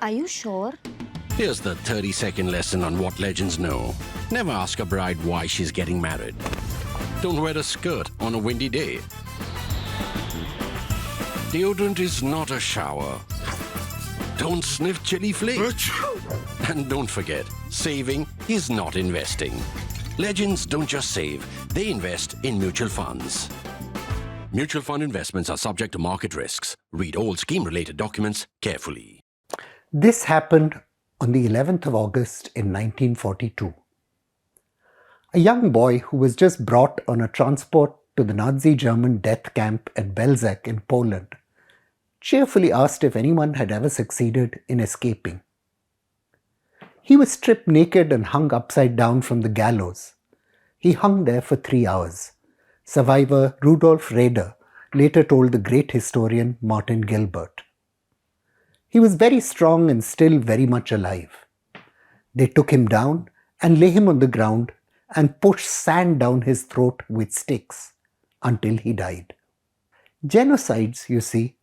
Are you sure? Here's the 30-second lesson on what legends know. Never ask a bride why she's getting married. Don't wear a skirt on a windy day. Deodorant is not a shower. Don't sniff chili flakes. And don't forget, saving is not investing. Legends don't just save, they invest in mutual funds. Mutual fund investments are subject to market risks. Read all scheme-related documents carefully. This happened on the 11th of August in 1942. A young boy who was just brought on a transport to the Nazi German death camp at Belzec in Poland cheerfully asked if anyone had ever succeeded in escaping. He was stripped naked and hung upside down from the gallows. He hung there for 3 hours. Survivor Rudolf Raeder later told the great historian Martin Gilbert. He was very strong and still very much alive. They took him down and lay him on the ground and pushed sand down his throat with sticks until he died. Genocides, you see,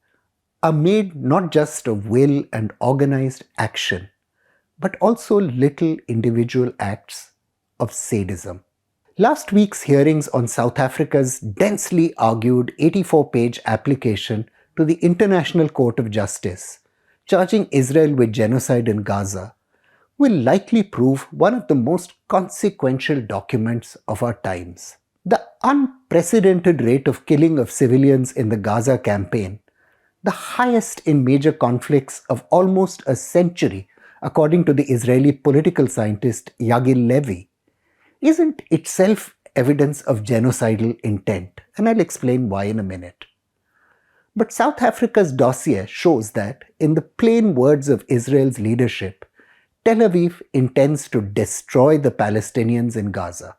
are made not just of will and organized action, but also little individual acts of sadism. Last week's hearings on South Africa's densely argued 84-page application to the International Court of Justice, charging Israel with genocide in Gaza, will likely prove one of the most consequential documents of our times. The unprecedented rate of killing of civilians in the Gaza campaign, the highest in major conflicts of almost a century, according to the Israeli political scientist Yagil Levy, isn't itself evidence of genocidal intent, and I'll explain why in a minute. But South Africa's dossier shows that, in the plain words of Israel's leadership, Tel Aviv intends to destroy the Palestinians in Gaza.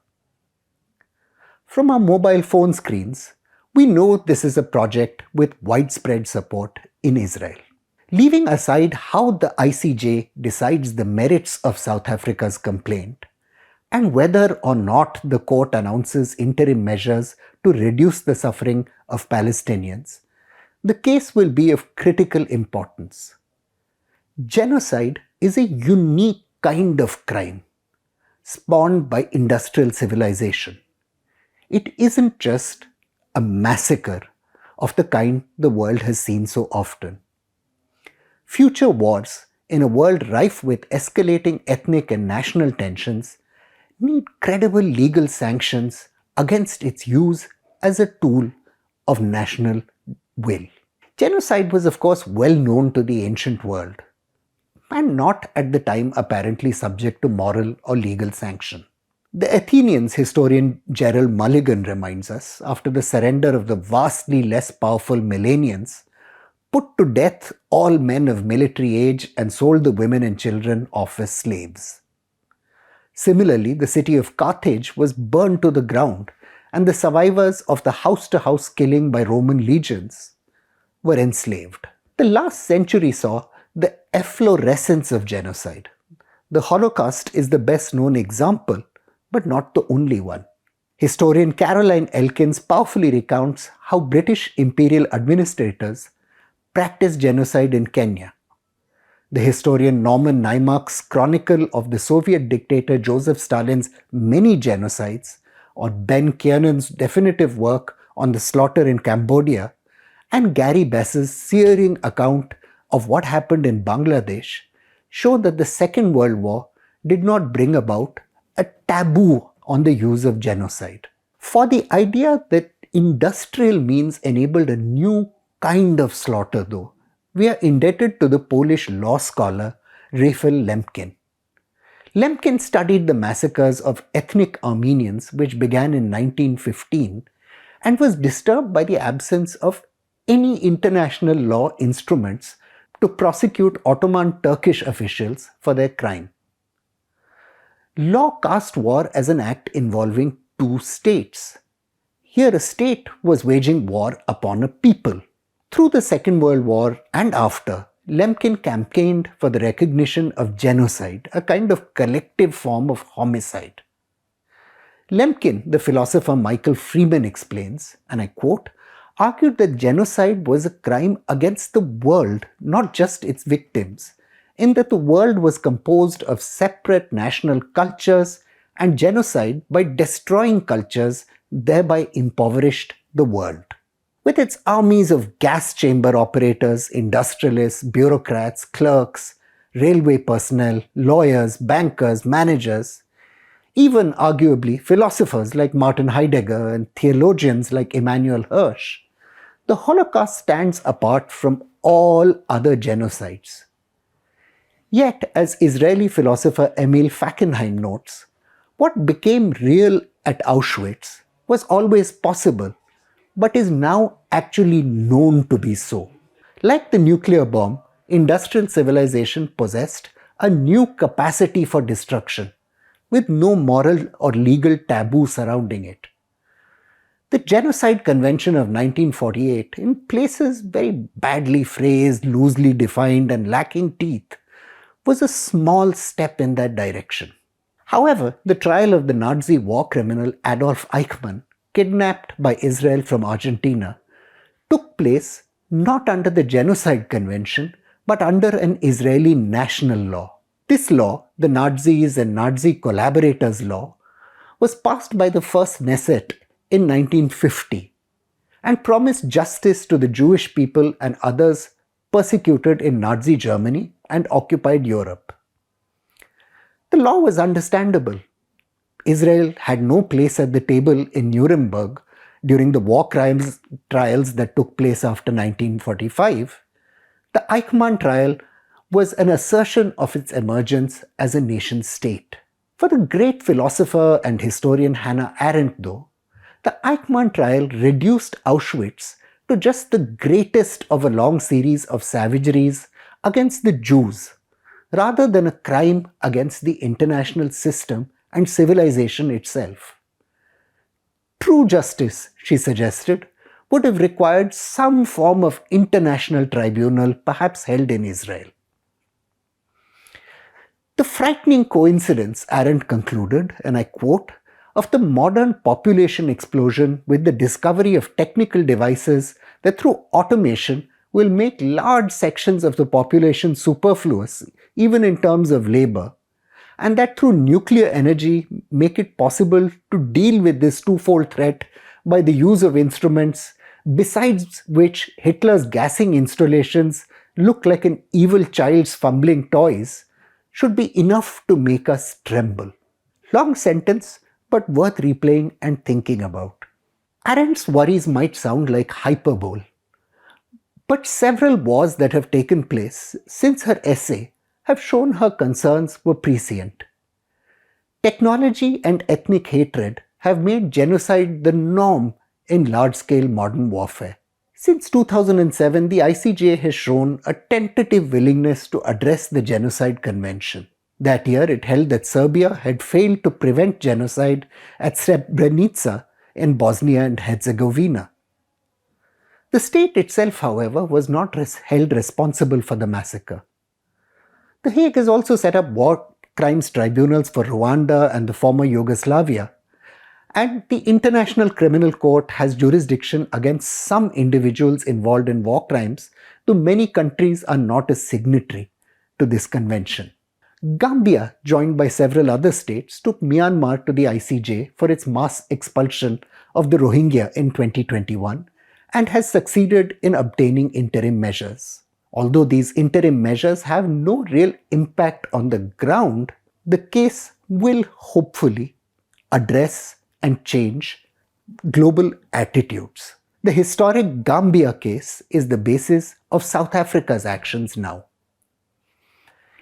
From our mobile phone screens, we know this is a project with widespread support in Israel. Leaving aside how the ICJ decides the merits of South Africa's complaint, and whether or not the court announces interim measures to reduce the suffering of Palestinians, the case will be of critical importance. Genocide is a unique kind of crime, spawned by industrial civilization. It isn't just a massacre of the kind the world has seen so often. Future wars, in a world rife with escalating ethnic and national tensions, need credible legal sanctions against its use as a tool of national will. Genocide was, of course, well known to the ancient world, and not at the time apparently subject to moral or legal sanction. The Athenians, historian Gerald Mulligan reminds us, after the surrender of the vastly less powerful Milanians, put to death all men of military age and sold the women and children off as slaves. Similarly, the city of Carthage was burned to the ground, and the survivors of the house-to-house killing by Roman legions were enslaved. The last century saw the efflorescence of genocide. The Holocaust is the best known example, but not the only one. Historian Caroline Elkins powerfully recounts how British imperial administrators practiced genocide in Kenya. The historian Norman Naimark's chronicle of the Soviet dictator Joseph Stalin's many genocides, or Ben Kiernan's definitive work on the slaughter in Cambodia, and Gary Bess's searing account of what happened in Bangladesh show that the Second World War did not bring about a taboo on the use of genocide. For the idea that industrial means enabled a new kind of slaughter, though, we are indebted to the Polish law scholar Rafał Lemkin. Lemkin studied the massacres of ethnic Armenians which began in 1915 and was disturbed by the absence of any international law instruments to prosecute Ottoman Turkish officials for their crime. Law cast war as an act involving two states. Here a state was waging war upon a people. Through the Second World War and after, Lemkin campaigned for the recognition of genocide, a kind of collective form of homicide. Lemkin, the philosopher Michael Freeman explains, and I quote, argued that genocide was a crime against the world, not just its victims, in that the world was composed of separate national cultures, and genocide, by destroying cultures, thereby impoverished the world. With its armies of gas chamber operators, industrialists, bureaucrats, clerks, railway personnel, lawyers, bankers, managers, even arguably philosophers like Martin Heidegger and theologians like Immanuel Hirsch, the Holocaust stands apart from all other genocides. Yet, as Israeli philosopher Emil Fackenheim notes, what became real at Auschwitz was always possible, but is now actually known to be so. Like the nuclear bomb, industrial civilization possessed a new capacity for destruction, with no moral or legal taboo surrounding it. The Genocide Convention of 1948, in places very badly phrased, loosely defined, and lacking teeth, was a small step in that direction. However, the trial of the Nazi war criminal Adolf Eichmann, kidnapped by Israel from Argentina, took place not under the Genocide Convention, but under an Israeli national law. This law, the Nazis and Nazi collaborators law, was passed by the First Knesset in 1950 and promised justice to the Jewish people and others persecuted in Nazi Germany and occupied Europe. The law was understandable. Israel had no place at the table in Nuremberg during the war crimes trials that took place after 1945. The Eichmann trial was an assertion of its emergence as a nation state. For the great philosopher and historian Hannah Arendt, though, the Eichmann trial reduced Auschwitz to just the greatest of a long series of savageries against the Jews, rather than a crime against the international system and civilization itself. True justice, she suggested, would have required some form of international tribunal, perhaps held in Israel. The frightening coincidence, Arendt concluded, and I quote, of the modern population explosion with the discovery of technical devices that through automation will make large sections of the population superfluous, even in terms of labor, and that through nuclear energy make it possible to deal with this twofold threat by the use of instruments besides which Hitler's gassing installations look like an evil child's fumbling toys, should be enough to make us tremble. Long sentence, but worth replaying and thinking about. Arendt's worries might sound like hyperbole, but several wars that have taken place since her essay have shown her concerns were prescient. Technology and ethnic hatred have made genocide the norm in large-scale modern warfare. Since 2007, the ICJ has shown a tentative willingness to address the Genocide Convention. That year, it held that Serbia had failed to prevent genocide at Srebrenica in Bosnia and Herzegovina. The state itself, however, was not held responsible for the massacre. The Hague has also set up war crimes tribunals for Rwanda and the former Yugoslavia, and the International Criminal Court has jurisdiction against some individuals involved in war crimes, though many countries are not a signatory to this convention. Gambia, joined by several other states, took Myanmar to the ICJ for its mass expulsion of the Rohingya in 2021 and has succeeded in obtaining interim measures. Although these interim measures have no real impact on the ground, the case will hopefully address and change global attitudes. The historic Gambia case is the basis of South Africa's actions now.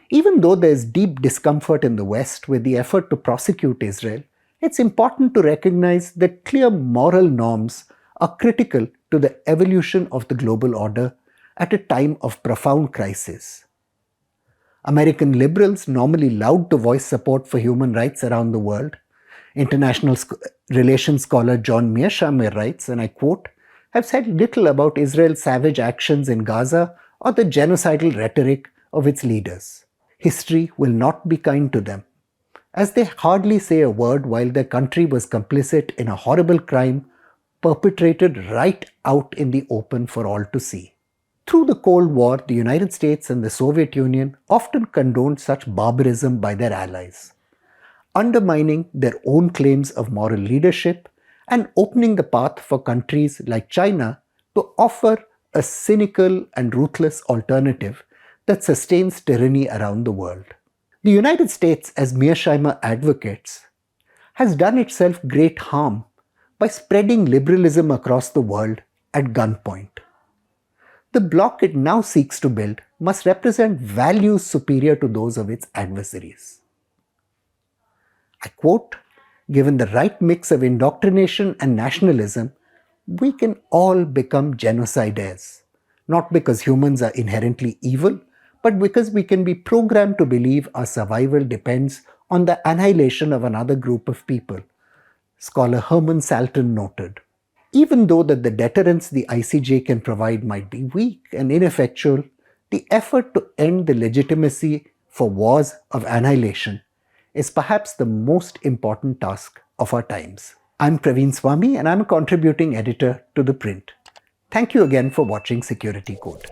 Even though there is deep discomfort in the West with the effort to prosecute Israel, it's important to recognize that clear moral norms are critical to the evolution of the global order at a time of profound crisis. American liberals, normally loud to voice support for human rights around the world, international relations scholar John Mearsheimer writes, and I quote, have said little about Israel's savage actions in Gaza or the genocidal rhetoric of its leaders. History will not be kind to them, as they hardly say a word while their country was complicit in a horrible crime perpetrated right out in the open for all to see. Through the Cold War, the United States and the Soviet Union often condoned such barbarism by their allies, undermining their own claims of moral leadership and opening the path for countries like China to offer a cynical and ruthless alternative that sustains tyranny around the world. The United States, as Mearsheimer advocates, has done itself great harm by spreading liberalism across the world at gunpoint. The bloc it now seeks to build must represent values superior to those of its adversaries. I quote, "Given the right mix of indoctrination and nationalism, we can all become genocidaires, not because humans are inherently evil, but because we can be programmed to believe our survival depends on the annihilation of another group of people," scholar Herman Salton noted. Even though that the deterrence the ICJ can provide might be weak and ineffectual, the effort to end the legitimacy for wars of annihilation is perhaps the most important task of our times. I'm Praveen Swami and I'm a contributing editor to ThePrint. Thank you again for watching Security Code.